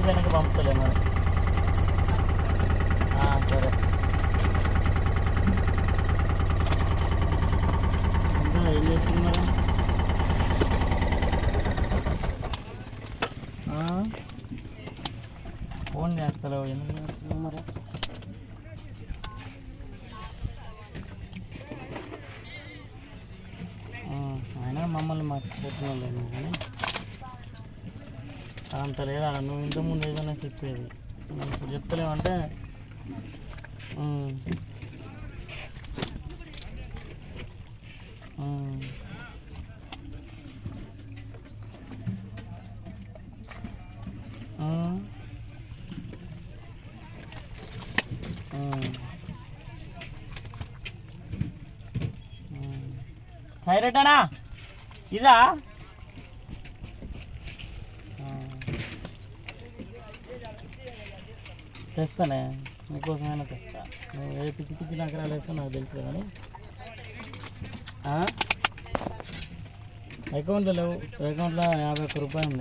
Release అయినాక పంపుతలే మరి. సరే ఇంకా ఏం చేస్తుంది మరి? ఫోన్ చేస్తలేవు ఎందుకు చేస్తున్నావు మరి? అయినా మమ్మల్ని మర్చిపోతున్నావు లేదు కానీ అంత లేదా. నువ్వు ఇంతకుముందు ఏదైనా చెప్పేది ఇప్పుడు చెప్తలేమంటే సైరెటనా ఇదా తెస్తానే నీకోసమైనా తెస్తా. నువ్వు ఏ పిచ్చి పిచ్చి నగరాలు వేస్తా నాకు తెలుసు కానీ అకౌంట్లో లేవు. అకౌంట్లో 51 రూపాయలు ఉంది.